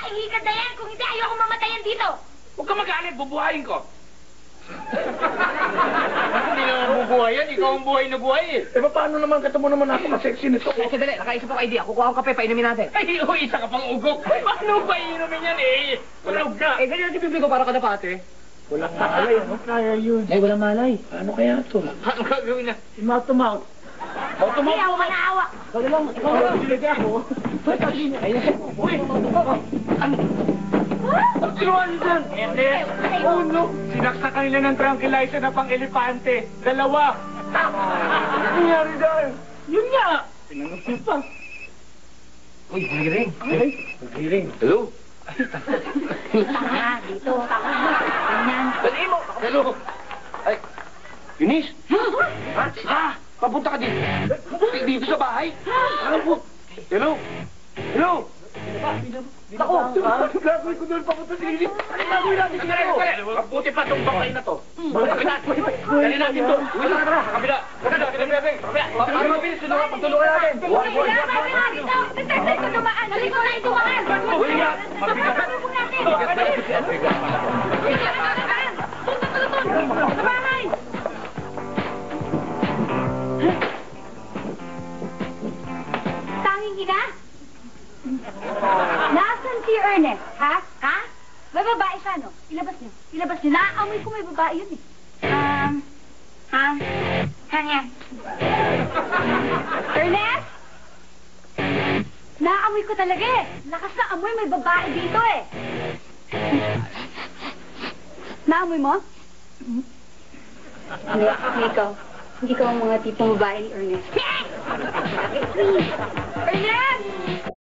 ilikad na yan. Kung hindi, ayoko mamatayan dito. Huwag ka magalit, bubuhayin ko. Hindi naman bubuhay yan. Ikaw ang buhay na buhay eh. Eh, paano naman katamo naman ako ka-sexy nito? Ay, sandali. Nakaisip ako idea. Kukuha akong kape, painumin natin. Ay, isa ka pang ugok. Paano pa inumin yan eh? Walang ka. Eh, ganyan si Pipi ko para kadapate. Walang malay, ano kaya yun? Eh, walang malay. Ano kaya to? Ano gagawin na? Mouth to mouth. Mouth to Hindi, mouth? ako manaawa. Ikaw na lang. Ikaw na lang. Sige ako. Uy! Ang ginawa niyo dyan? Hindi. Oh, no! Sinaksakan nila ng tranquilizer na pang-elepante. Dalawa. Ano nangyari dyan? Yun nga. Tinanong siya pa. Uy, hiring. Ay, hiring. Hello? Tanga, dito. Ganyan. Dali mo! Hello? Ay, Eunice? Ha? Papunta ka dito? Dito sa bahay? Ano po? Hello? Hello? Ako! Gagawin ko doon papunta si Eunice. Ano gagawin natin siguro? Mabuti pa itong bakay na to. Dali natin to. Uy, tara, kabila. Kabila. Para mabilis, pagtulungan natin. Dali nga, dito. Nagtatay ko dumaan. Dali ko na dumaan. Uy, nga. Mabigat. Sa bahay. Tanging ina? Nasaan si Ernest, ha? Ha? May babae siya, no? Ilabas niyo. Ilabas niyo. Naaamoy ko may babae yun, eh. Hangyan. Ernest? Naaamoy ko talaga, eh. Lakas na amoy, may babae dito, eh. Naamoy mo? Hindi, ikaw. Hindi ka ang mga tipong babae ni Ernest. Ernest!